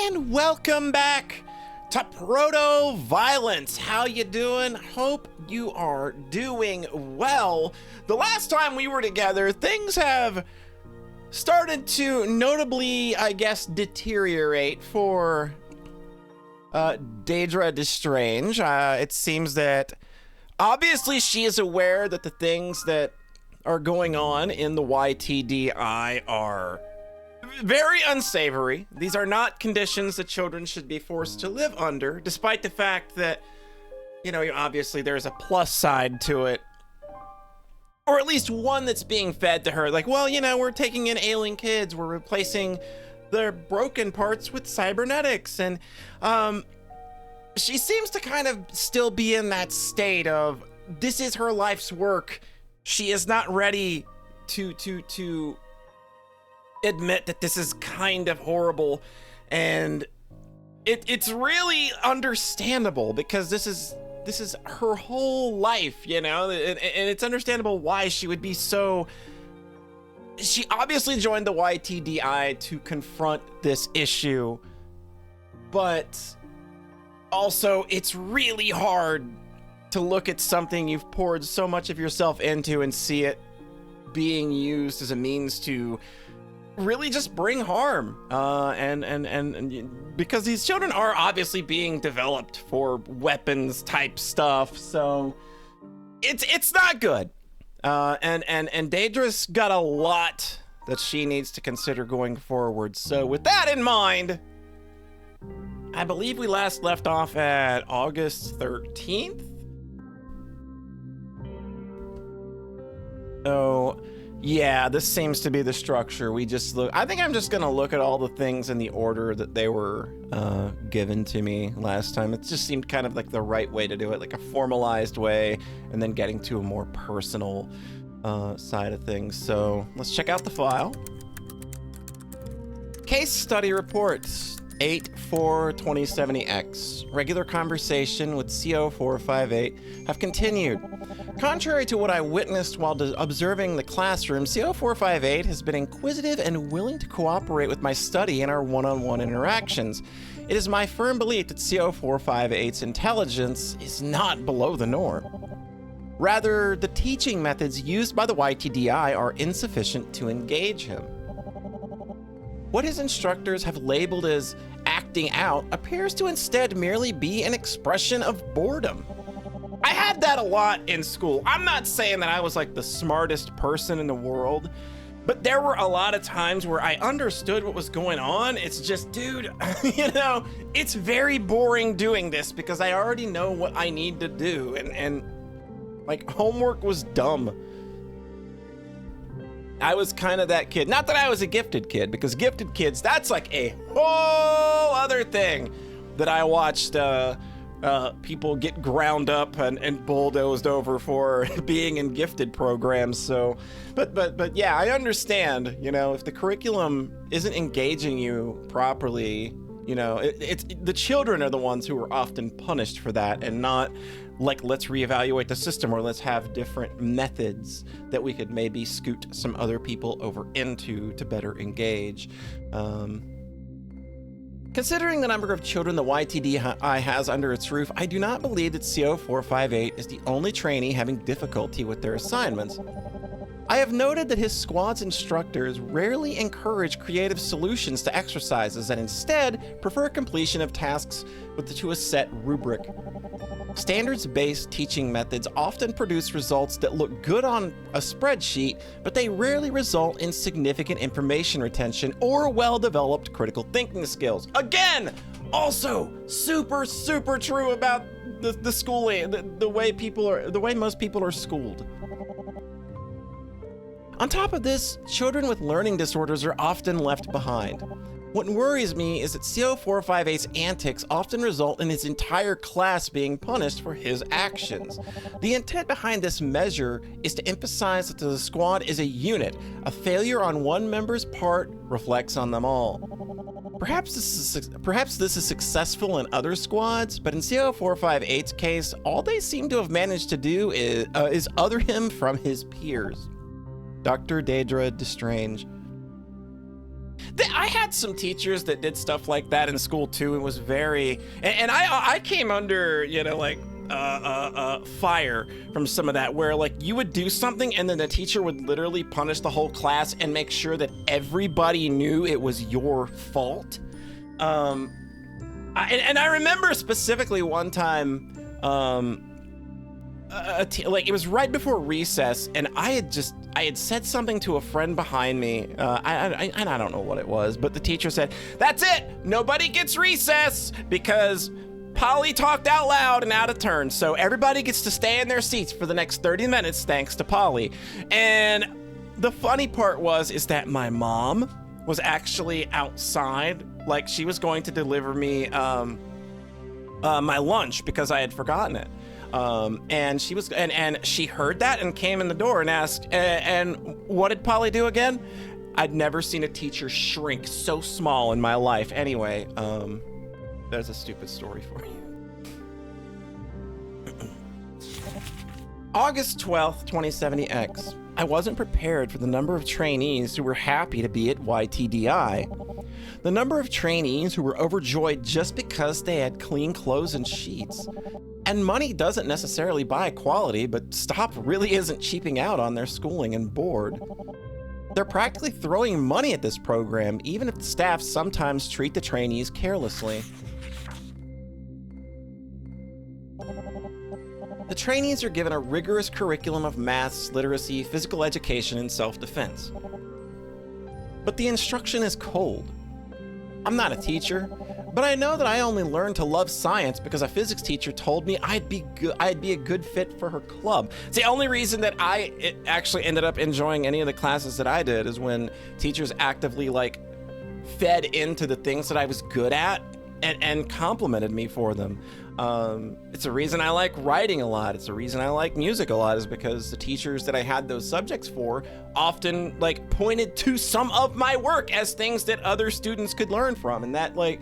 And welcome back to protoViolence. How you doing? Hope you are doing well. The last time we were together, things have started to notably, I guess, deteriorate for Deidre Destrange. It seems that obviously she is aware that the things that are going on in the YTDI are very unsavory. These are not conditions that children should be forced to live under, despite the fact that, you know, obviously there's a plus side to it. Or at least one that's being fed to her. Like, well, you know, we're taking in ailing kids. We're replacing their broken parts with cybernetics. And she seems to kind of still be in that state of, this is her life's work. She is not ready to admit that this is kind of horrible, and it's really understandable because this is her whole life, you know, and it's understandable why she would be so. She obviously joined the YTDI to confront this issue, but also it's really hard to look at something you've poured so much of yourself into and see it being used as a means to really just bring harm, and because these children are obviously being developed for weapons type stuff, so it's not good, and Deidre's got a lot that she needs to consider going forward. So with that in mind, I believe we last left off at August 13th. So yeah, this seems to be the structure. We just look. I think I'm just gonna look at all the things in the order that they were given to me last time. It just seemed kind of like the right way to do it, like a formalized way, and then getting to a more personal side of things. So let's check out the file. Case study reports 8-4-2070X. Regular conversation with CO458 have continued. Contrary to what I witnessed while observing the classroom, CO458 has been inquisitive and willing to cooperate with my study in our one-on-one interactions. It is my firm belief that CO458's intelligence is not below the norm. Rather, the teaching methods used by the YTDI are insufficient to engage him. What his instructors have labeled as acting out appears to instead merely be an expression of boredom. I had that a lot in school. I'm not saying that I was like the smartest person in the world, but there were a lot of times where I understood what was going on. It's just, dude, you know, it's very boring doing this because I already know what I need to do, and like homework was dumb. I was kind of that kid. Not that I was a gifted kid, because gifted kids, that's like a whole other thing that I watched people get ground up and bulldozed over for being in gifted programs. So, but yeah, I understand, you know, if the curriculum isn't engaging you properly, you know, it's the children are the ones who are often punished for that, and not like, let's reevaluate the system, or let's have different methods that we could maybe scoot some other people over into to better engage. Considering the number of children the YTDI has under its roof, I do not believe that CO458 is the only trainee having difficulty with their assignments. I have noted that his squad's instructors rarely encourage creative solutions to exercises and instead prefer completion of tasks to a set rubric. Standards-based teaching methods often produce results that look good on a spreadsheet, but they rarely result in significant information retention or well-developed critical thinking skills. Again, also super true about the schooling, the way most people are schooled. On top of this, children with learning disorders are often left behind. What worries me is that CO458's antics often result in his entire class being punished for his actions. The intent behind this measure is to emphasize that the squad is a unit. A failure on one member's part reflects on them all. Perhaps this is successful in other squads, but in CO458's case, all they seem to have managed to do is other him from his peers. Dr. Deidre Destrange. I had some teachers that did stuff like that in school too. It was very, and I came under, you know, like fire from some of that, where like you would do something and then the teacher would literally punish the whole class and make sure that everybody knew it was your fault. And I remember specifically one time, like it was right before recess, and I had said something to a friend behind me. I don't know what it was, but the teacher said, "That's it. Nobody gets recess because Polly talked out loud and out of turn. So everybody gets to stay in their seats for the next 30 minutes thanks to Polly." And the funny part is that my mom was actually outside, like she was going to deliver me my lunch because I had forgotten it. And she was, and she heard that and came in the door and asked, and what did Polly do again? I'd never seen a teacher shrink so small in my life. Anyway, there's a stupid story for you. August 12th, 2070X. I wasn't prepared for the number of trainees who were happy to be at YTDI. The number of trainees who were overjoyed just because they had clean clothes and sheets. And money doesn't necessarily buy quality, but STOP really isn't cheaping out on their schooling and board. They're practically throwing money at this program, even if the staff sometimes treat the trainees carelessly. The trainees are given a rigorous curriculum of maths, literacy, physical education, and self-defense. But the instruction is cold. I'm not a teacher, but I know that I only learned to love science because a physics teacher told me I'd be a good fit for her club. It's the only reason that I actually ended up enjoying any of the classes that I did is when teachers actively like fed into the things that I was good at and complimented me for them. It's a reason I like writing a lot. It's a reason I like music a lot, is because the teachers that I had those subjects for often like pointed to some of my work as things that other students could learn from. And that, like,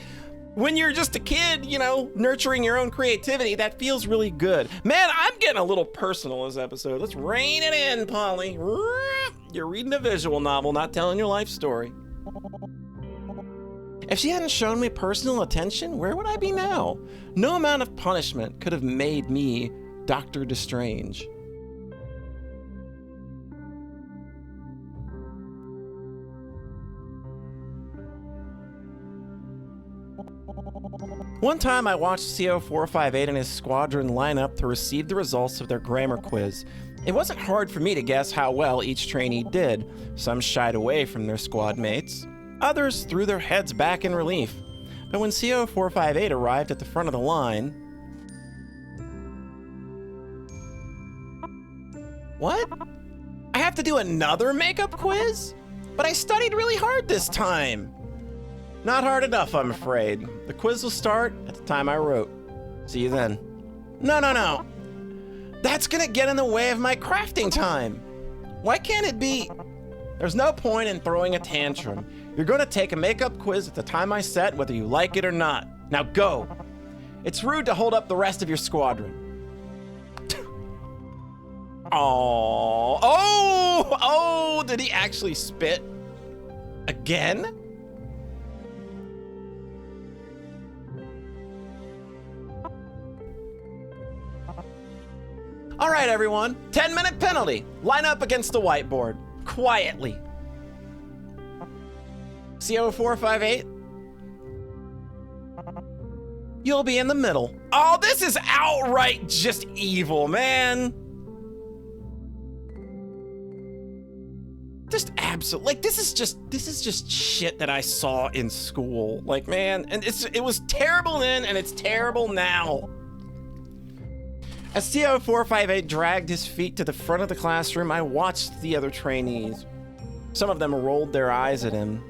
when you're just a kid, you know, nurturing your own creativity, that feels really good. Man, I'm getting a little personal this episode. Let's rein it in, Polly. You're reading a visual novel, not telling your life story. If she hadn't shown me personal attention, where would I be now? No amount of punishment could have made me Dr. Destrange. One time I watched CO458 and his squadron line up to receive the results of their grammar quiz. It wasn't hard for me to guess how well each trainee did. Some shied away from their squad mates. Others threw their heads back in relief. But when CO458 arrived at the front of the line... What? I have to do another makeup quiz? But I studied really hard this time. Not hard enough, I'm afraid. The quiz will start at the time I wrote. See you then. No. That's gonna get in the way of my crafting time. Why can't it be... There's no point in throwing a tantrum. You're gonna take a makeup quiz at the time I set, whether you like it or not. Now go. It's rude to hold up the rest of your squadron. Oh, did he actually spit? Again? All right, everyone, 10-minute penalty. Line up against the whiteboard, quietly. CO458, you'll be in the middle. Oh, this is outright just evil, man. Just absolute, like, this is just shit that I saw in school. Like, man, and it was terrible then, and it's terrible now. As CO458 dragged his feet to the front of the classroom, I watched the other trainees. Some of them rolled their eyes at him.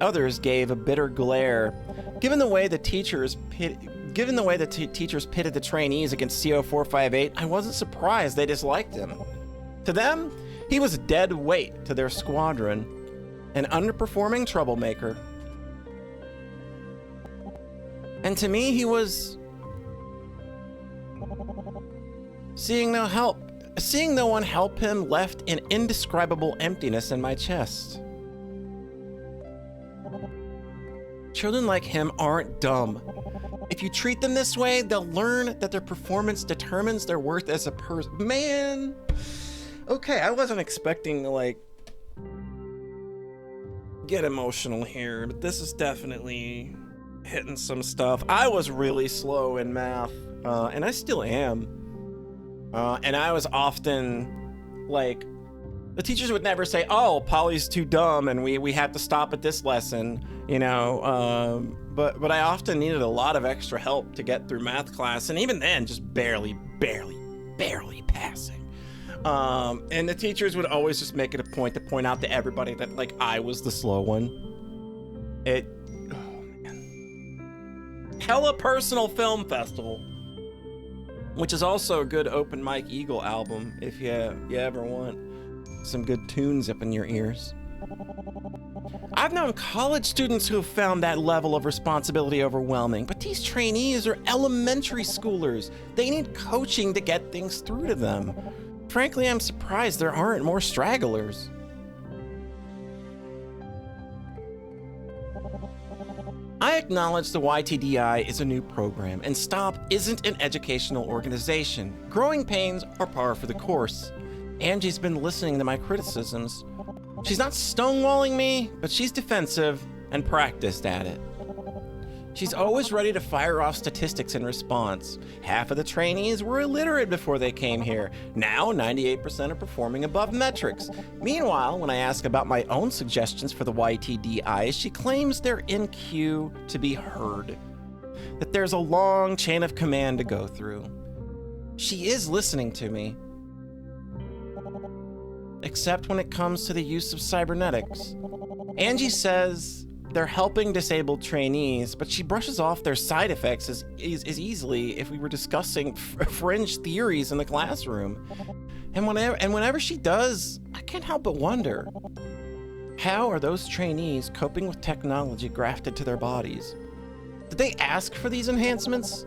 Others gave a bitter glare. Given the way the teachers pitted the trainees against CO458, I wasn't surprised they disliked him. To them, he was a dead weight to their squadron, an underperforming troublemaker. And to me, he was... Seeing no one help him left an indescribable emptiness in my chest. Children like him aren't dumb. If you treat them this way, they'll learn that their performance determines their worth as a person. Man, okay, I wasn't expecting to like get emotional here, but this is definitely hitting some stuff. I was really slow in math, and I still am. And I was often like, the teachers would never say, "Oh, Polly's too dumb and we have to stop at this lesson," you know. But I often needed a lot of extra help to get through math class, and even then, just barely passing. And the teachers would always just make it a point to point out to everybody that like I was the slow one. Oh man. Hella Personal Film Festival, which is also a good Open Mike Eagle album if you ever want some good tunes up in your ears. I've known college students who have found that level of responsibility overwhelming, but these trainees are elementary schoolers. They need coaching to get things through to them. Frankly, I'm surprised there aren't more stragglers. I acknowledge the YTDI is a new program, and STOP isn't an educational organization. Growing pains are par for the course. Angie's been listening to my criticisms. She's not stonewalling me, but she's defensive and practiced at it. She's always ready to fire off statistics in response. Half of the trainees were illiterate before they came here. Now, 98% are performing above metrics. Meanwhile, when I ask about my own suggestions for the YTDI, she claims they're in queue to be heard. That there's a long chain of command to go through. She is listening to me. Except when it comes to the use of cybernetics. Angie says they're helping disabled trainees, but she brushes off their side effects as easily if we were discussing fringe theories in the classroom. And whenever she does, I can't help but wonder, how are those trainees coping with technology grafted to their bodies? Did they ask for these enhancements?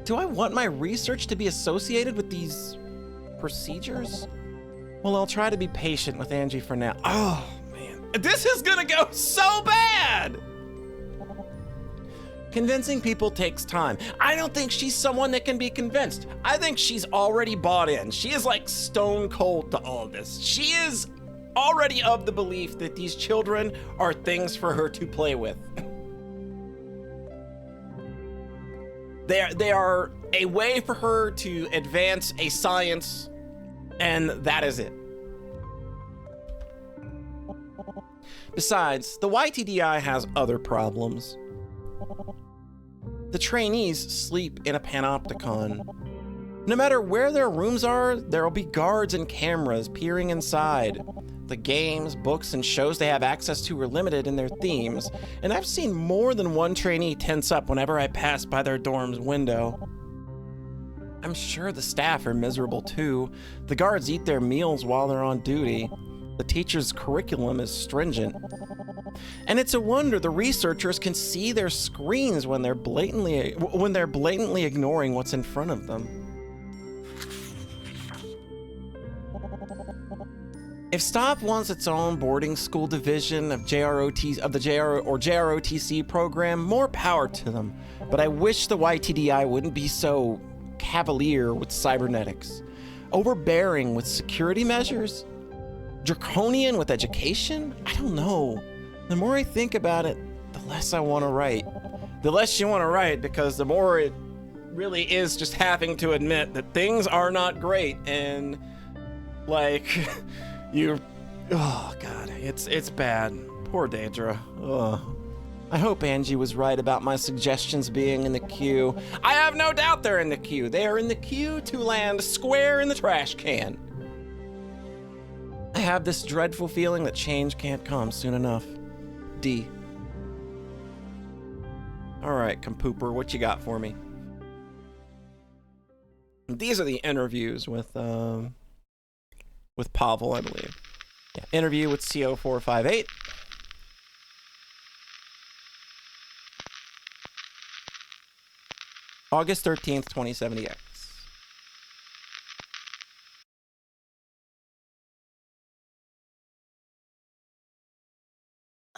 Do I want my research to be associated with these procedures? Well, I'll try to be patient with Angie for now. Oh, man. This is gonna go so bad! Convincing people takes time. I don't think she's someone that can be convinced. I think she's already bought in. She is like stone cold to all of this. She is already of the belief that these children are things for her to play with. They are a way for her to advance a science, and that is it. Besides, the YTDI has other problems. The trainees sleep in a panopticon. No matter where their rooms are, there'll be guards and cameras peering inside. The games, books, and shows they have access to are limited in their themes, and I've seen more than one trainee tense up whenever I pass by their dorm's window. I'm sure the staff are miserable too. The guards eat their meals while they're on duty. The teacher's curriculum is stringent. And it's a wonder the researchers can see their screens when they're blatantly ignoring what's in front of them. If STOP wants its own boarding school division of the JROTC program, more power to them. But I wish the YTDI wouldn't be so cavalier with cybernetics, overbearing with security measures, draconian with education. I don't know. The more I think about it, the less I want to write. The less you want to write, because the more it really is just having to admit that things are not great, and like oh god, it's bad. Poor Deidre. Ugh. I hope Angie was right about my suggestions being in the queue. I have no doubt they're in the queue. They are in the queue to land square in the trash can. I have this dreadful feeling that change can't come soon enough. D. All right, Compooper, what you got for me? These are the interviews with Pavel, I believe. Yeah, interview with CO458. August 13th, 2070X.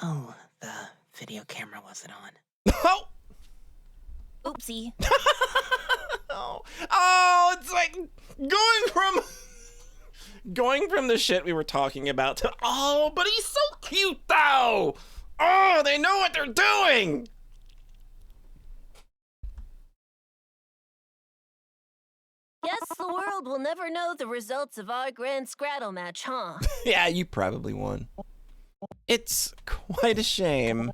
Oh, the video camera wasn't on. Oh! Oopsie. Oh, it's like going from the shit we were talking about to, oh, but he's so cute though. Oh, they know what they're doing. Guess the world will never know the results of our grand Scrattle match, huh? Yeah, you probably won. It's quite a shame.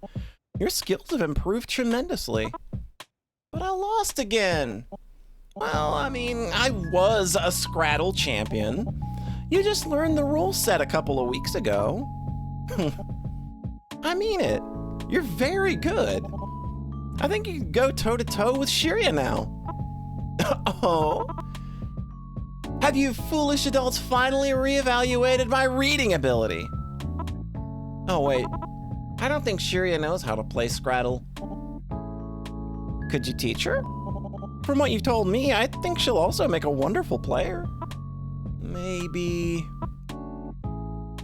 Your skills have improved tremendously. But I lost again. Well, I mean, I was a Scrattle champion. You just learned the rule set a couple of weeks ago. I mean it. You're very good. I think you can go toe-to-toe with Shiria now. Oh. Have you foolish adults finally reevaluated my reading ability? Oh, wait. I don't think Shiria knows how to play Scrattle. Could you teach her? From what you've told me, I think she'll also make a wonderful player. Maybe...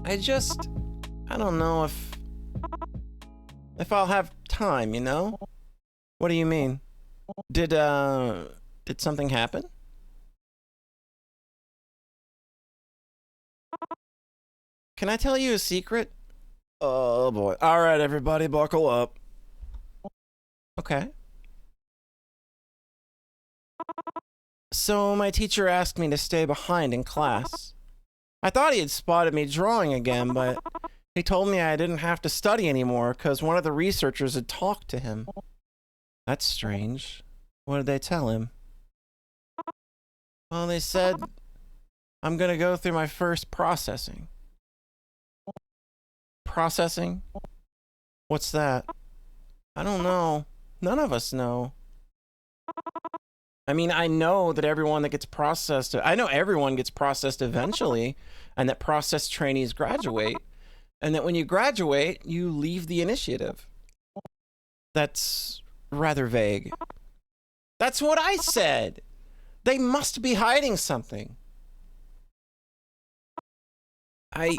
I don't know if I'll have time, you know? What do you mean? Did something happen? Can I tell you a secret? Oh boy. All right, everybody, buckle up. Okay. So my teacher asked me to stay behind in class. I thought he had spotted me drawing again, but he told me I didn't have to study anymore because one of the researchers had talked to him. That's strange. What did they tell him? Well, they said I'm gonna go through my first processing. Processing? What's that? I don't know. None of us know. I mean, I know that everyone that gets processed, I know everyone gets processed eventually, and that process trainees graduate, and that when you graduate, you leave the initiative. That's rather vague. That's what I said. They must be hiding something. I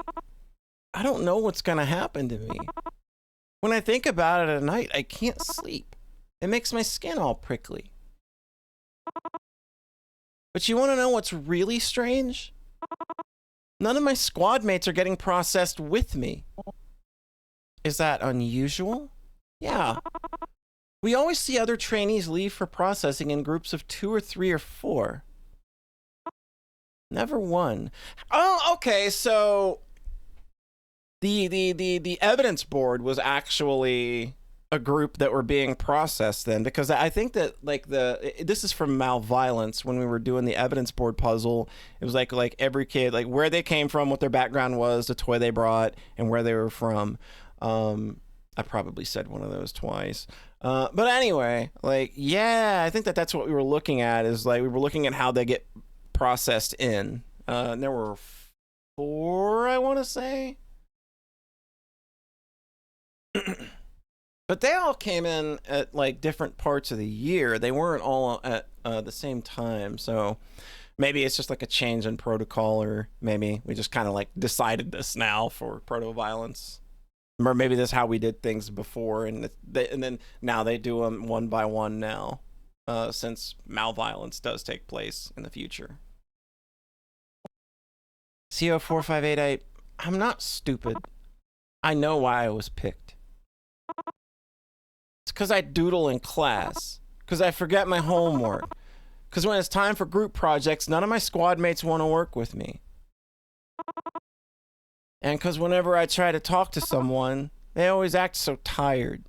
don't know what's gonna happen to me. When I think about it at night, I can't sleep. It makes my skin all prickly. But you want to know what's really strange? None of my squad mates are getting processed with me. Is that unusual? Yeah. We always see other trainees leave for processing in groups of 2 or 3 or 4. Never one. Oh, okay, so the evidence board was actually a group that were being processed then, because I think that like this is from Malviolence when we were doing the evidence board puzzle. It was like every kid, like where they came from, what their background was, the toy they brought, and where they were from. I probably said one of those twice. But anyway, like, yeah, I think that that's what we were looking at, is like we were looking at how they get processed in. And there were 4, I want to say. But they all came in at like different parts of the year. They weren't all at the same time. So maybe it's just like a change in protocol, or maybe we just kind of like decided this now for protoViolence. Or maybe that's how we did things before, and then now they do them one by one now, since Malviolence does take place in the future. CO4588, I'm not stupid. I know why I was picked. It's because I doodle in class, because I forget my homework, because when it's time for group projects, none of my squad mates want to work with me. And because whenever I try to talk to someone, they always act so tired.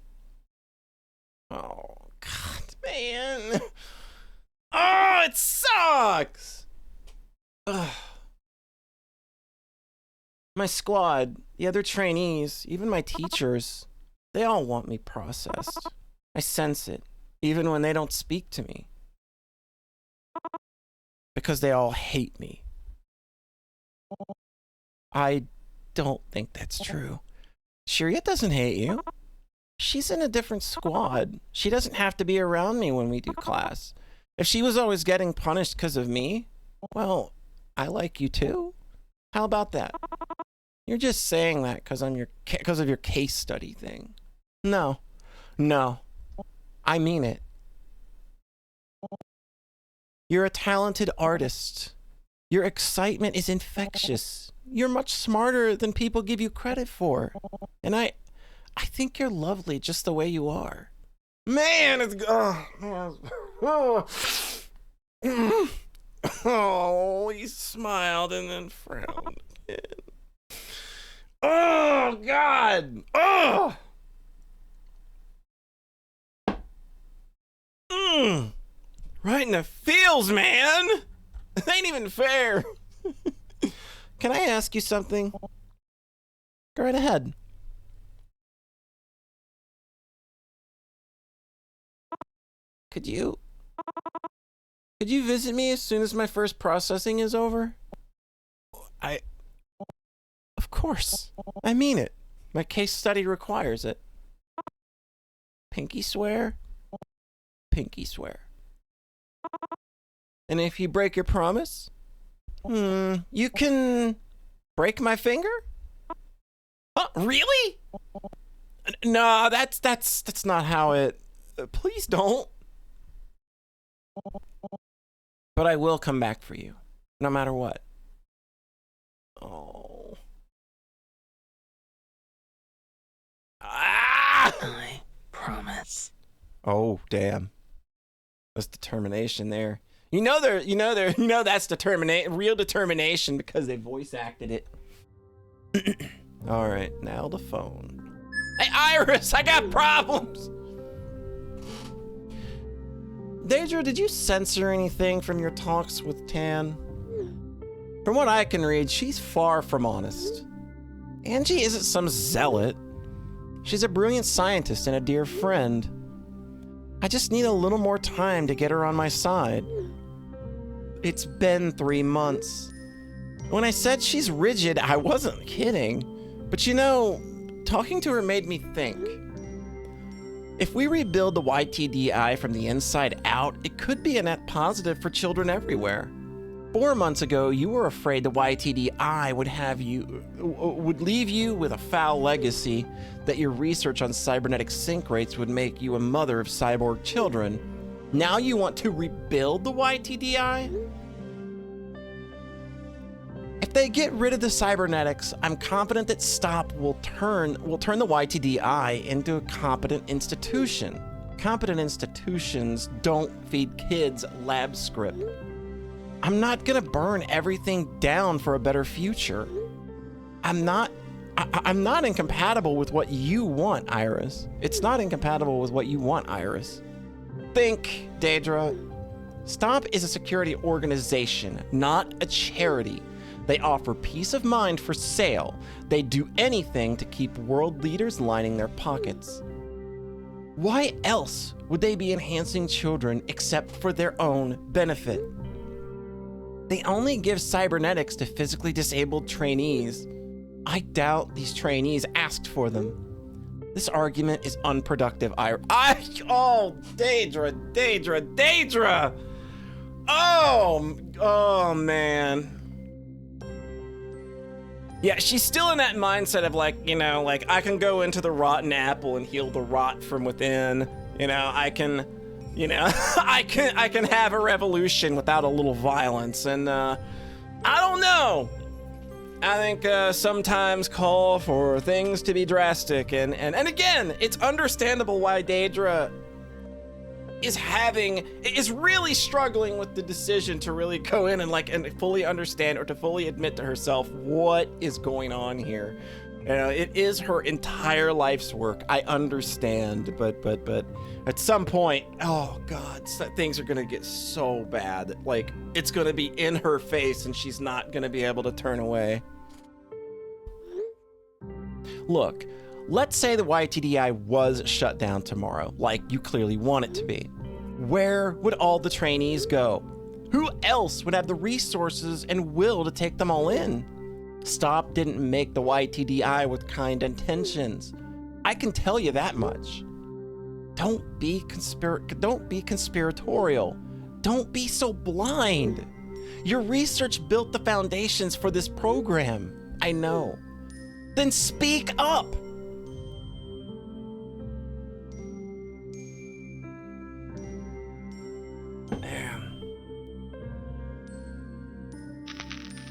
Oh, God, man. Oh, it sucks. Ugh. My squad, the other trainees, even my teachers, they all want me processed. I sense it, even when they don't speak to me. Because they all hate me. I don't think that's true. Shiria doesn't hate you. She's in a different squad. She doesn't have to be around me when we do class. If she was always getting punished because of me, well, I like you too. How about that? You're just saying that because of your case study thing. No. No. I mean it. You're a talented artist. Your excitement is infectious. You're much smarter than people give you credit for. And I think you're lovely just the way you are. Man, it's oh, he smiled and then frowned again. Oh God. Oh. Right in the feels, man. It ain't even fair. Can I ask you something? Go right ahead. Could you visit me as soon as my first processing is over? Of course. I mean it. My case study requires it. Pinky swear? Pinky swear. And if you break your promise, you can break my finger? Oh, really? No, that's not how it... please don't. But I will come back for you, no matter what. Oh. Ah! I promise. Oh, damn. That's determination there. You know that's real determination because they voice acted it. All right, now the phone. Hey, Iris, I got problems. Deidre, did you censor anything from your talks with Tan? From what I can read, she's far from honest. Angie isn't some zealot. She's a brilliant scientist and a dear friend. I just need a little more time to get her on my side. It's been 3 months. When I said she's rigid, I wasn't kidding. But you know, talking to her made me think. If we rebuild the YTDI from the inside out, it could be a net positive for children everywhere. 4 months ago, you were afraid the YTDI would leave you with a foul legacy, that your research on cybernetic sync rates would make you a mother of cyborg children. Now you want to rebuild the YTDI? If they get rid of the cybernetics, I'm confident that STOP will turn the YTDI into a competent institution. Competent institutions don't feed kids lab script. I'm not gonna burn everything down for a better future. I'm not incompatible with what you want, Iris. It's not incompatible with what you want, Iris. Think, Deidre. STOP is a security organization, not a charity. They offer peace of mind for sale. They do anything to keep world leaders lining their pockets. Why else would they be enhancing children except for their own benefit? They only give cybernetics to physically disabled trainees. I doubt these trainees asked for them. This argument is unproductive, oh, Deidre! Oh, man. Yeah, she's still in that mindset of like, you know, like I can go into the rotten apple and heal the rot from within. You know, I can I can have a revolution without a little violence. And I don't know. I think sometimes call for things to be drastic. And again, it's understandable why Deidre is really struggling with the decision to really go in and fully understand or to fully admit to herself what is going on here. You know, it is her entire life's work. I understand, but at some point, oh God, things are gonna get so bad. Like, it's gonna be in her face and she's not gonna be able to turn away. Look, let's say the YTDI was shut down tomorrow, like you clearly want it to be. Where would all the trainees go? Who else would have the resources and will to take them all in? STOP didn't make the YTDI with kind intentions. I can tell you that much. Don't be conspiratorial. Don't be so blind. Your research built the foundations for this program. I know. Then speak up.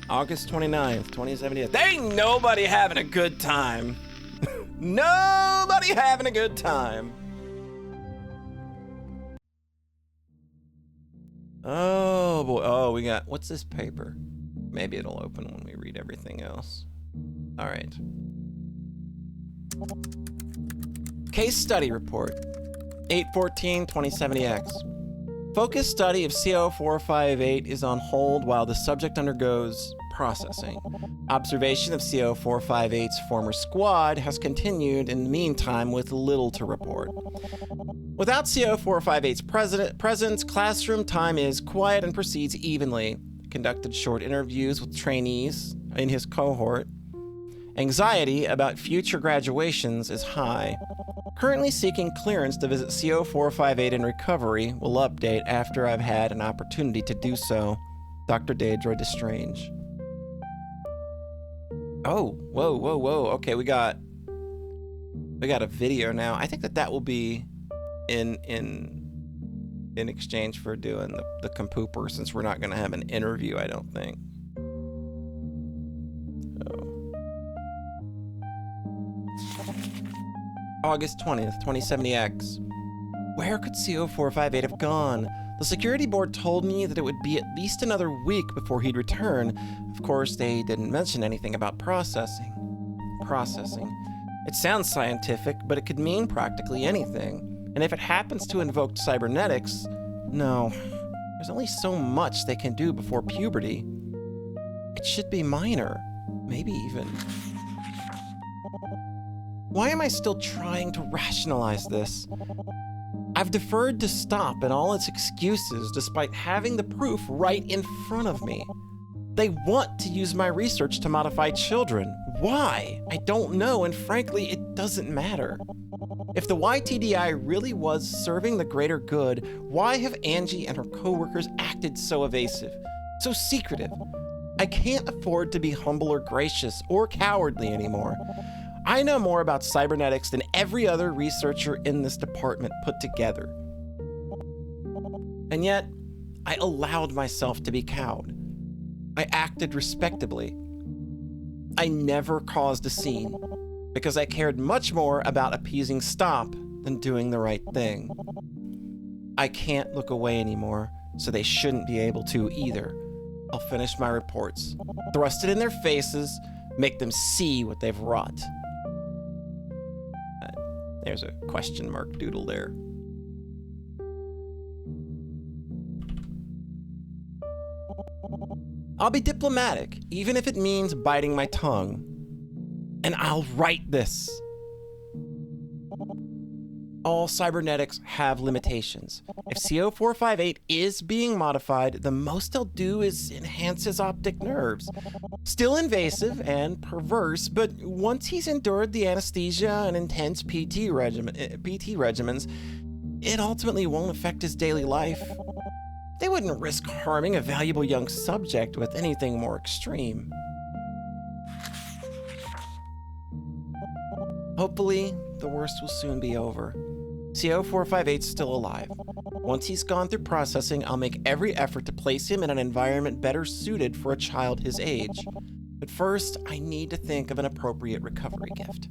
August 29th, 2070. There ain't nobody having a good time. Nobody having a good time. Oh boy. Oh, we got, what's this paper? Maybe it'll open when we read everything else. All right. Case study report. 814-2070X. Focus study of CO458 is on hold while the subject undergoes processing. Observation of CO458's former squad has continued in the meantime with little to report. Without CO458's presence, classroom time is quiet and proceeds evenly. Conducted short interviews with trainees in his cohort. Anxiety about future graduations is high. Currently seeking clearance to visit CO458 in recovery. Will update after I've had an opportunity to do so. Dr. Deidre Destrange. Oh, whoa, whoa, whoa. Okay, we got a video now. I think that will be in exchange for doing the compooper, since we're not going to have an interview, I don't think. August 20th, 2070X. Where could CO458 have gone? The security board told me that it would be at least another week before he'd return. Of course, they didn't mention anything about processing. Processing. It sounds scientific, but it could mean practically anything. And if it happens to invoke cybernetics, no. There's only so much they can do before puberty. It should be minor. Maybe even... Why am I still trying to rationalize this? I've deferred to stop and all its excuses despite having the proof right in front of me. They want to use my research to modify children. Why? I don't know, and frankly, it doesn't matter. If the YTDI really was serving the greater good, why have Angie and her coworkers acted so evasive, so secretive? I can't afford to be humble or gracious or cowardly anymore. I know more about cybernetics than every other researcher in this department put together. And yet, I allowed myself to be cowed. I acted respectably. I never caused a scene, because I cared much more about appeasing Stop than doing the right thing. I can't look away anymore, so they shouldn't be able to either. I'll finish my reports, thrust it in their faces, make them see what they've wrought. There's a question mark doodle there. I'll be diplomatic, even if it means biting my tongue. And I'll write this. All cybernetics have limitations. If CO458 is being modified, the most they'll do is enhance his optic nerves. Still invasive and perverse, but once he's endured the anesthesia and intense PT regimens, it ultimately won't affect his daily life. They wouldn't risk harming a valuable young subject with anything more extreme. Hopefully, the worst will soon be over. CO458's still alive. Once he's gone through processing, I'll make every effort to place him in an environment better suited for a child his age. But first, I need to think of an appropriate recovery gift.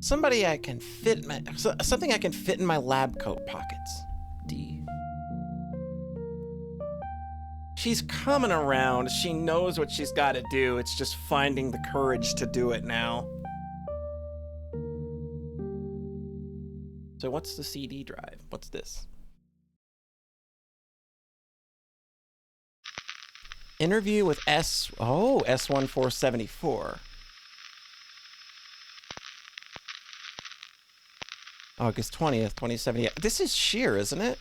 Something I can fit in my lab coat pockets. D. She's coming around. She knows what she's got to do. It's just finding the courage to do it now. So what's the CD drive? What's this? Interview with S1474. August 20th, 2070. This is Sheer, isn't it?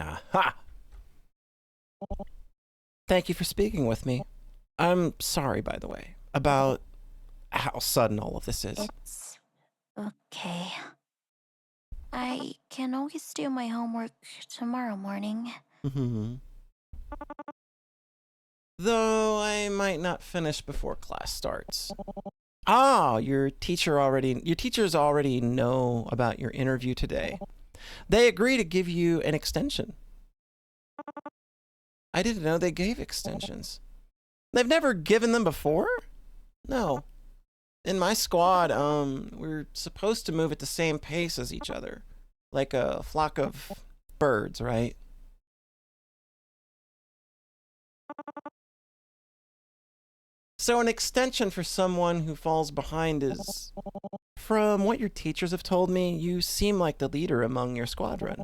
Aha! Thank you for speaking with me. I'm sorry, by the way, about how sudden all of this is. It's okay. I can always do my homework tomorrow morning. Though I might not finish before class starts. Ah, your teachers already know about your interview today. They agree to give you an extension. I didn't know they gave extensions. They've never given them before? No. In my squad, we're supposed to move at the same pace as each other. Like a flock of birds, right? So an extension for someone who falls behind is... From what your teachers have told me, you seem like the leader among your squadron.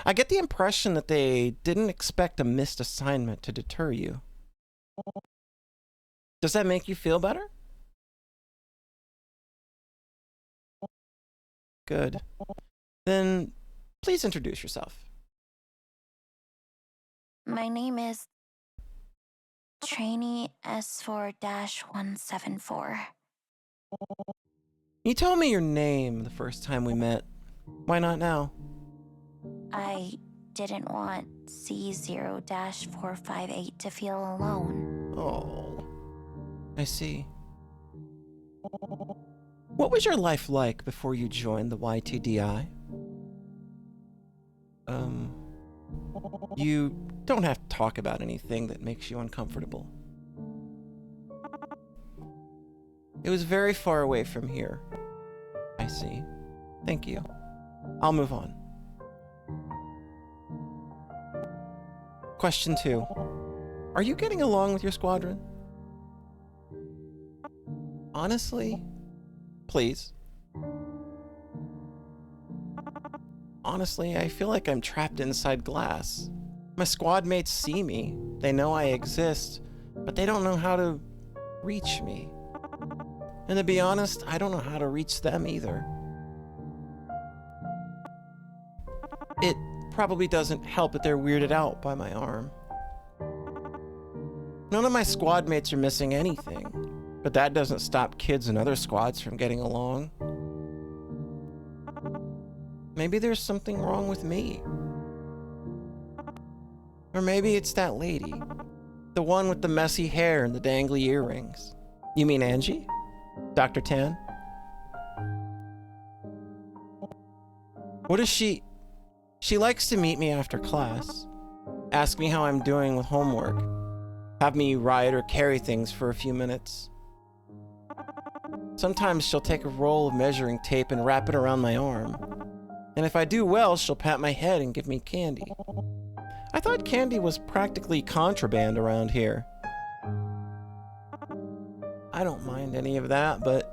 I get the impression that they didn't expect a missed assignment to deter you. Does that make you feel better? Good. Then, please introduce yourself. My name is Trainee S4-174. You told me your name the first time we met. Why not now? I didn't want C0-458 to feel alone. Oh, I see. What was your life like before you joined the YTDI? You don't have to talk about anything that makes you uncomfortable. It was very far away from here. I see. Thank you. I'll move on. Question 2. Are you getting along with your squadron? Honestly? Please. Honestly, I feel like I'm trapped inside glass. My squad mates see me. They know I exist, but they don't know how to reach me. And to be honest, I don't know how to reach them either. It probably doesn't help that they're weirded out by my arm. None of my squad mates are missing anything, but that doesn't stop kids in other squads from getting along. Maybe there's something wrong with me. Or maybe it's that lady. The one with the messy hair and the dangly earrings. You mean Angie? Dr. Tan? What is she... She likes to meet me after class. Ask me how I'm doing with homework. Have me ride or carry things for a few minutes. Sometimes she'll take a roll of measuring tape and wrap it around my arm. And if I do well, she'll pat my head and give me candy. I thought candy was practically contraband around here. I don't mind any of that, but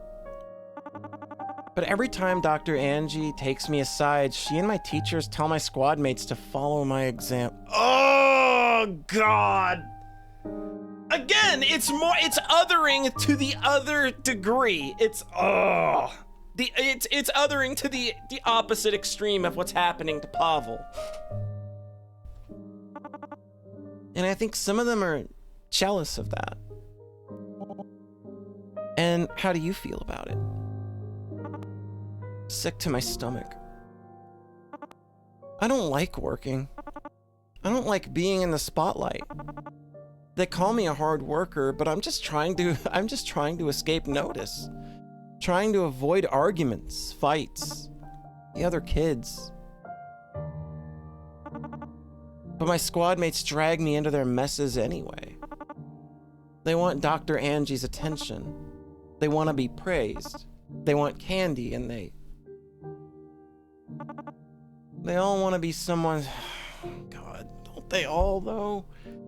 every time Dr. Angie takes me aside, she and my teachers tell my squad mates to follow my exam. Oh, God! Again, it's othering to the other degree. It's othering to the opposite extreme of what's happening to Pavel. And I think some of them are jealous of that. And how do you feel about it? Sick to my stomach. I don't like working. I don't like being in the spotlight. They call me a hard worker, but I'm just trying to escape notice. Trying to avoid arguments, fights, the other kids. But my squad mates drag me into their messes anyway. They want Dr. Angie's attention. They want to be praised. They want candy, and they all want to be someone. God, don't they all, though?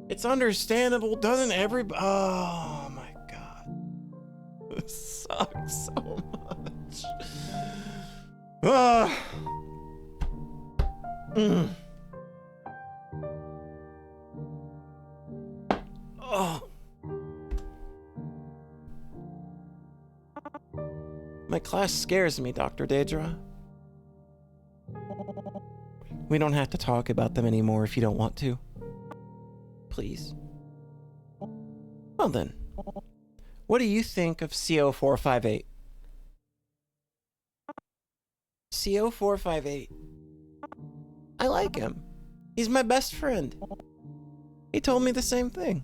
It's understandable, doesn't everybody? Oh my God. This sucks so much. Oh. My class scares me, Dr. Deidre. We don't have to talk about them anymore if you don't want to. Please. Well then, what do you think of CO458? CO458. I like him. He's my best friend. He told me the same thing.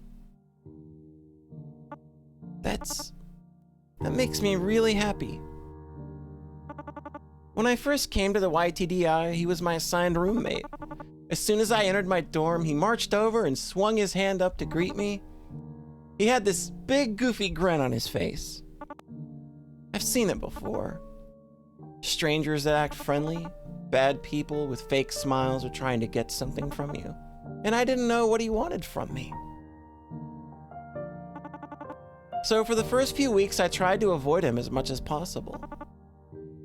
That makes me really happy. When I first came to the YTDI, he was my assigned roommate. As soon as I entered my dorm, he marched over and swung his hand up to greet me. He had this big, goofy grin on his face. I've seen it before. Strangers that act friendly, bad people with fake smiles are trying to get something from you. And I didn't know what he wanted from me. So for the first few weeks, I tried to avoid him as much as possible.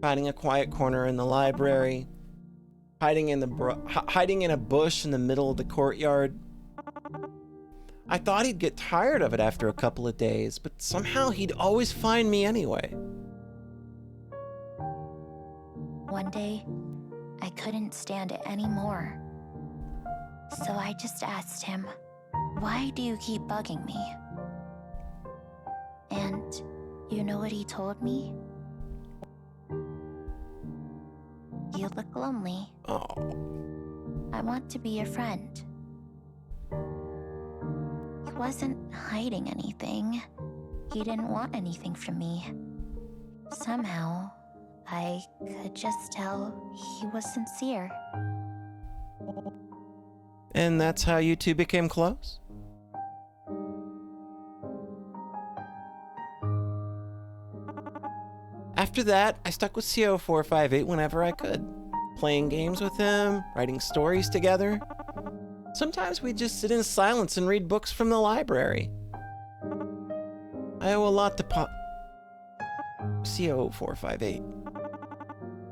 Finding a quiet corner in the library, hiding in a bush in the middle of the courtyard. I thought he'd get tired of it after a couple of days, but somehow he'd always find me anyway. One day, I couldn't stand it anymore. So I just asked him, "Why do you keep bugging me?" And you know what he told me? "You look lonely. Oh. I want to be your friend." He wasn't hiding anything. He didn't want anything from me. Somehow, I could just tell he was sincere. And that's how you two became close? After that, I stuck with CO458 whenever I could. Playing games with him, writing stories together. Sometimes we'd just sit in silence and read books from the library. I owe a lot to CO458.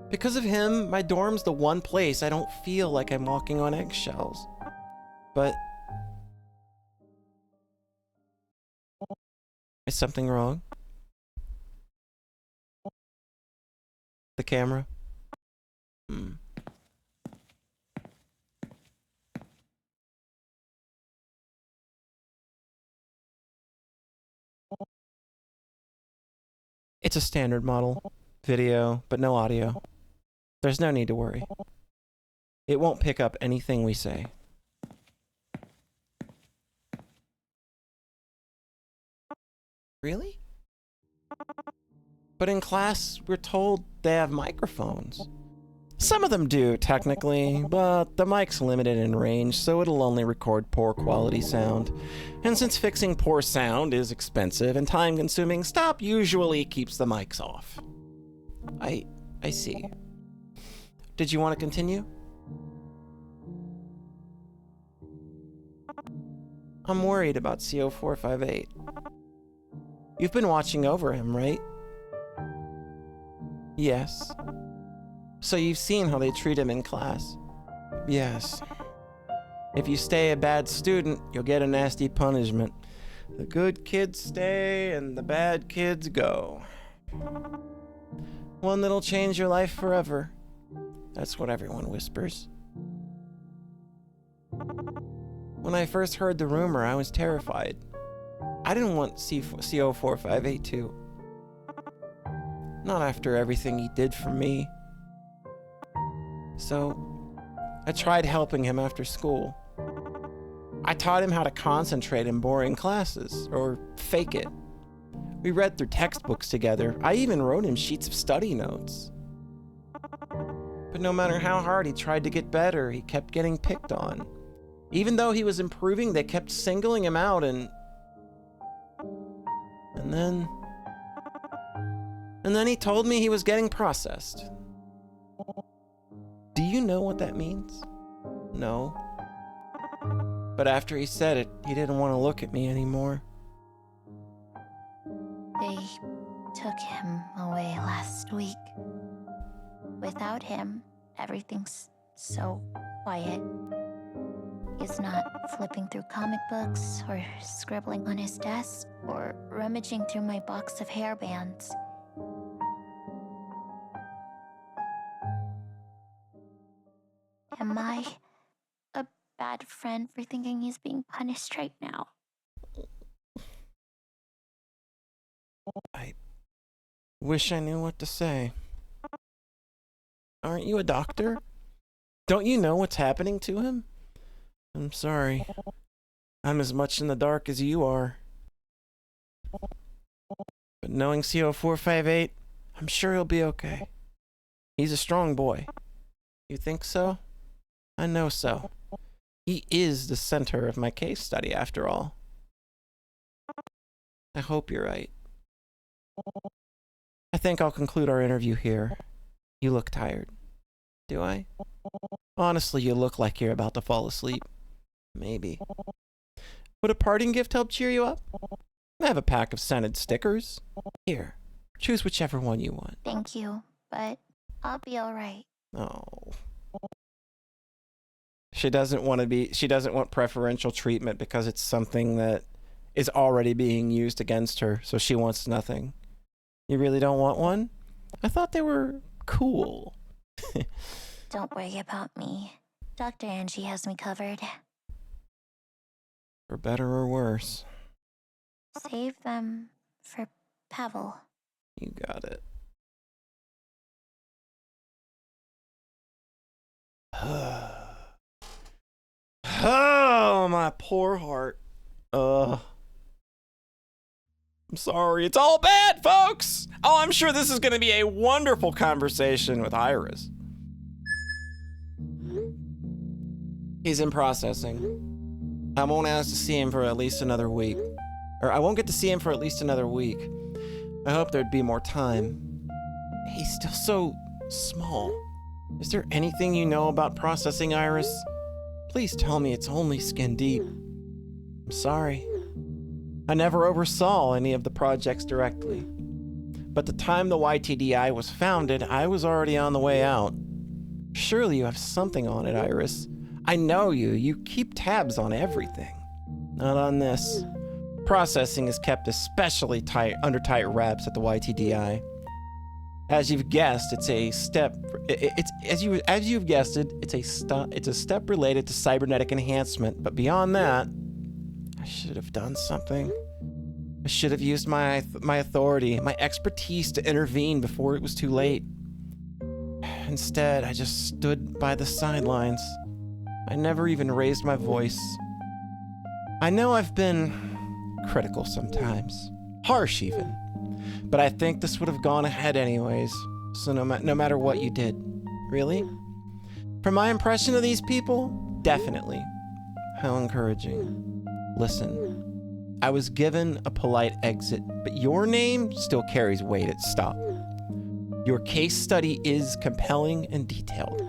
Because of him, my dorm's the one place I don't feel like I'm walking on eggshells. But... is something wrong? The camera? It's a standard model. Video, but no audio. There's no need to worry. It won't pick up anything we say. Really? But in class, we're told they have microphones. Some of them do, technically, but the mic's limited in range, so it'll only record poor quality sound. And since fixing poor sound is expensive and time-consuming, Stop usually keeps the mics off. I see. Did you want to continue? I'm worried about CO458. You've been watching over him, right? Yes. So you've seen how they treat him in class? Yes. If you stay a bad student, you'll get a nasty punishment. The good kids stay and the bad kids go. One that'll change your life forever. That's what everyone whispers. When I first heard the rumor, I was terrified. I didn't want CO458 to. Not after everything he did for me. So, I tried helping him after school. I taught him how to concentrate in boring classes, or fake it. We read through textbooks together. I even wrote him sheets of study notes. But no matter how hard he tried to get better, he kept getting picked on. Even though he was improving, they kept singling him out and then he told me he was getting processed. Do you know what that means? No. But after he said it, he didn't want to look at me anymore. They took him away last week. Without him, everything's so quiet. He's not flipping through comic books, or scribbling on his desk, or rummaging through my box of hairbands. Am I a bad friend for thinking he's being punished right now? I wish I knew what to say. Aren't you a doctor? Don't you know what's happening to him? I'm sorry. I'm as much in the dark as you are. But knowing CO458, I'm sure he'll be okay. He's a strong boy. You think so? I know so. He is the center of my case study, after all. I hope you're right. I think I'll conclude our interview here. You look tired. Do I? Honestly, you look like you're about to fall asleep. Maybe. Would a parting gift help cheer you up? I have a pack of scented stickers. Here, choose whichever one you want. Thank you, but I'll be all right. Oh. She doesn't want preferential treatment because it's something that is already being used against her, so she wants nothing. You really don't want one? I thought they were cool. Don't worry about me. Dr. Angie has me covered. For better or worse. Save them for Pavel. You got it. Oh, my poor heart. I'm sorry. It's all bad, folks. Oh, I'm sure this is going to be a wonderful conversation with Iris. He's in processing. I won't ask to see him for at least another week. Or I won't get to see him for at least another week. I hope there'd be more time. He's still so small. Is there anything you know about processing, Iris? Please tell me it's only skin deep. I'm sorry. I never oversaw any of the projects directly. But the time the YTDI was founded, I was already on the way out. Surely you have something on it, Iris. I know you. You keep tabs on everything. Not on this. Processing is kept especially under tight wraps at the YTDI. As you've guessed, it's a step. As you've guessed it, it's a step related to cybernetic enhancement. But beyond that, I should have done something. I should have used my authority, my expertise to intervene before it was too late. Instead, I just stood by the sidelines. I never even raised my voice. I know I've been critical sometimes, harsh even, but I think this would have gone ahead anyways, so no matter what you did. Really? From my impression of these people, definitely. How encouraging. Listen, I was given a polite exit, but your name still carries weight at stop. Your case study is compelling and detailed.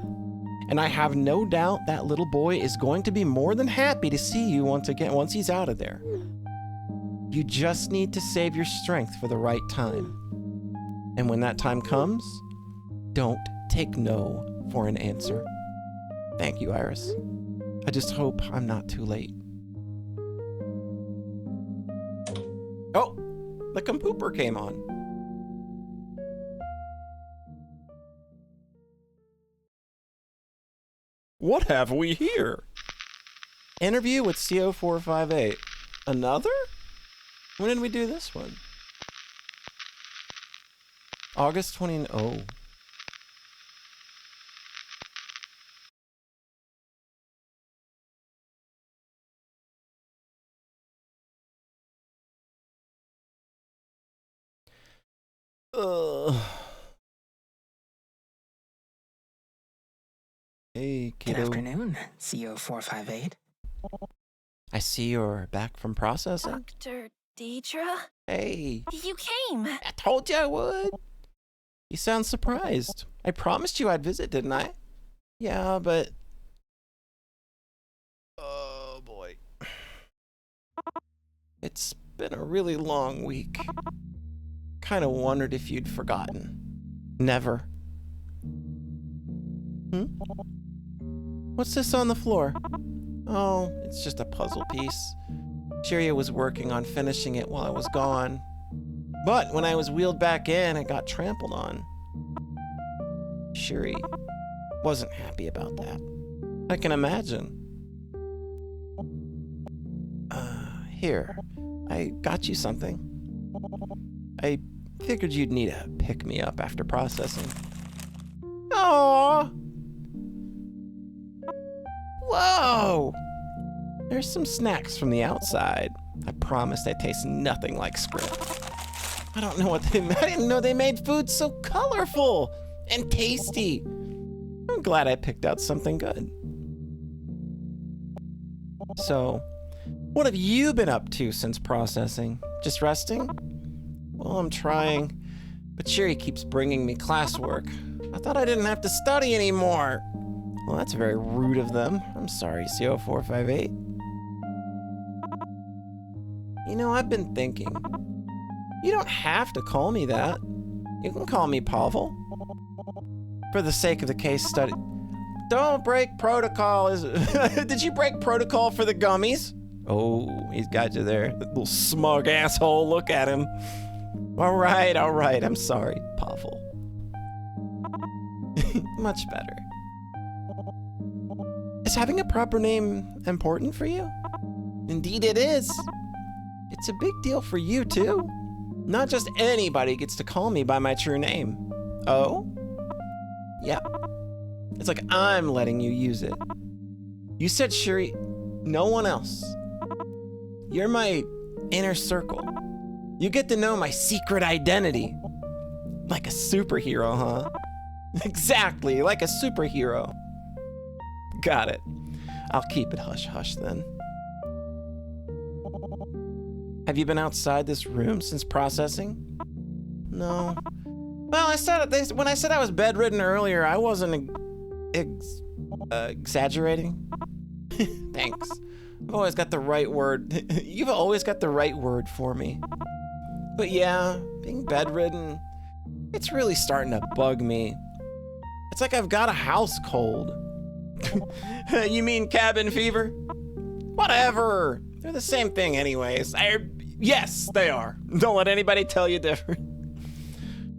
And I have no doubt that little boy is going to be more than happy to see you once he's out of there. You just need to save your strength for the right time. And when that time comes, don't take no for an answer. Thank you, Iris. I just hope I'm not too late. Oh, the compooper came on. What have we here? Interview with CO458. Another? When did we do this one? August 20. Oh. Hey, Good kiddo. afternoon, CO458. I see you're back from processing. Dr. Deidre? Hey, You came! I told you I would. You sound surprised. I promised you I'd visit, didn't I? Yeah, but... Oh, boy. It's been a really long week. Kind of wondered if you'd forgotten. Never. What's this on the floor? Oh, it's just a puzzle piece. Cheerio was working on finishing it while I was gone. But when I was wheeled back in, it got trampled on. Shuri wasn't happy about that. I can imagine. Here, I got you something. I figured you'd need a pick-me-up after processing. Aww! Whoa! There's some snacks from the outside. I promise they taste nothing like script. I don't know what I didn't know they made food so colorful and tasty. I'm glad I picked out something good. So, what have you been up to since processing? Just resting? Well, I'm trying, but Sherry keeps bringing me classwork. I thought I didn't have to study anymore. Well, that's very rude of them. I'm sorry, CO458. You know, I've been thinking. You don't have to call me that. You can call me Pavel. For the sake of the case study. Don't break protocol. Did you break protocol for the gummies? Oh, he's got you there. That little smug asshole. Look at him. All right. I'm sorry, Pavel. Much better. Is having a proper name important for you? Indeed it is. It's a big deal for you, too. Not just anybody gets to call me by my true name. Oh? Yeah. It's like I'm letting you use it. You said, Shuri, no one else. You're my inner circle. You get to know my secret identity. Like a superhero, huh? Exactly, like a superhero. Got it. I'll keep it hush-hush then. Have you been outside this room since processing? No. Well, when I said I was bedridden earlier, I wasn't exaggerating. Thanks. I've always got the right word. You've always got the right word for me. But yeah, being bedridden, it's really starting to bug me. It's like I've got a house cold. You mean cabin fever? Whatever. They're the same thing anyways. Yes, they are. Don't let anybody tell you different.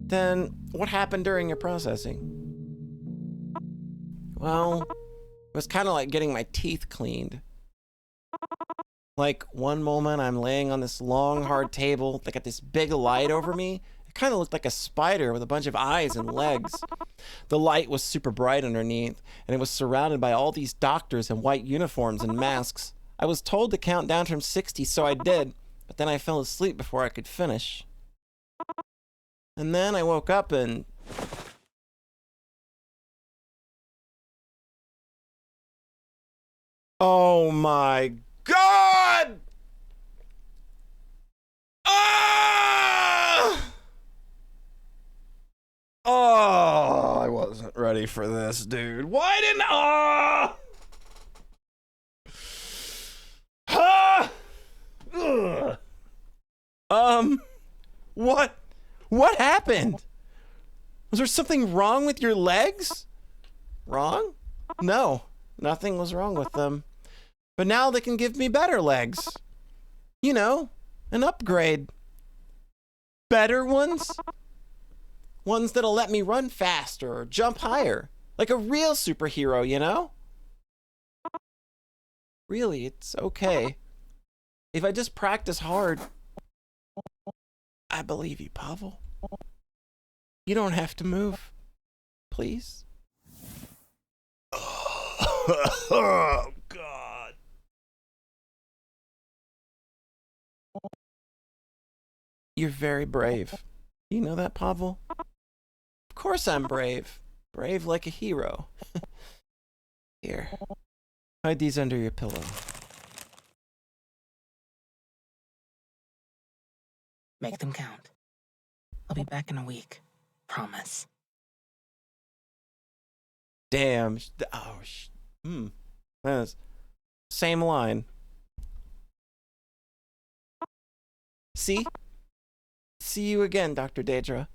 Then, what happened during your processing? Well, it was kind of like getting my teeth cleaned. Like, one moment I'm laying on this long, hard table, they got this big light over me. It kind of looked like a spider with a bunch of eyes and legs. The light was super bright underneath, and it was surrounded by all these doctors in white uniforms and masks. I was told to count down from 60, so I did, but then I fell asleep before I could finish. And then I woke up and... Oh my God! Ah! Oh, I wasn't ready for this, dude. Why didn't I? What happened? Was there something wrong with your legs? Wrong? No, nothing was wrong with them. But now they can give me better legs. You know, an upgrade. Better ones? Ones that'll let me run faster or jump higher. Like a real superhero, you know? Really, it's okay. If I just practice hard. I believe you, Pavel. You don't have to move. Please. Oh, God. You're very brave. You know that, Pavel? Of course I'm brave. Brave like a hero. Here. Hide these under your pillow. Make them count. I'll be back in a week. Promise. Damn. That's same line. See? See you again, Dr. Deidre.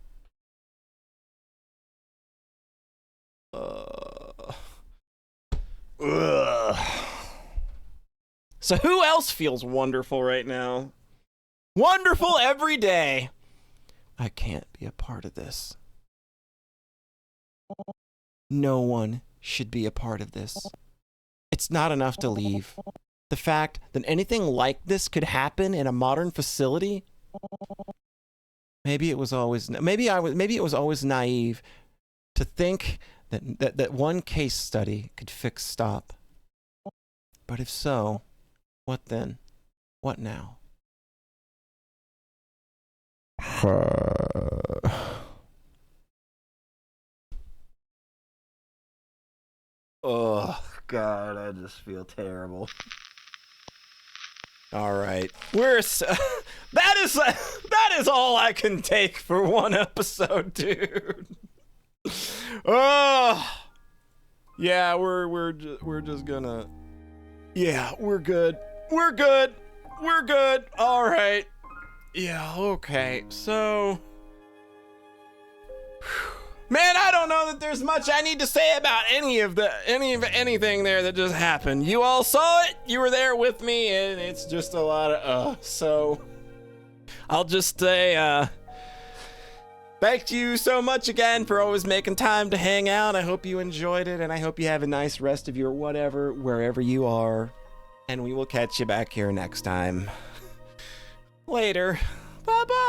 So who else feels wonderful right now? Wonderful every day. I can't be a part of this. No one should be a part of this. It's not enough to leave. The fact that anything like this could happen in a modern facility. Maybe it was always naive to think that one case study could fix stop. But if so, what then? What now? Oh, God, I just feel terrible. All right. That is all I can take for one episode, dude. Oh. Yeah, we're just gonna. Yeah, we're good. We're good. We're good. All right. Yeah, okay. So, man, I don't know that there's much I need to say about anything there that just happened. You all saw it. You were there with me, and it's just a lot of so I'll just say thank you so much again for always making time to hang out. I hope you enjoyed it, and I hope you have a nice rest of your whatever, wherever you are. And we will catch you back here next time. Later. Bye-bye.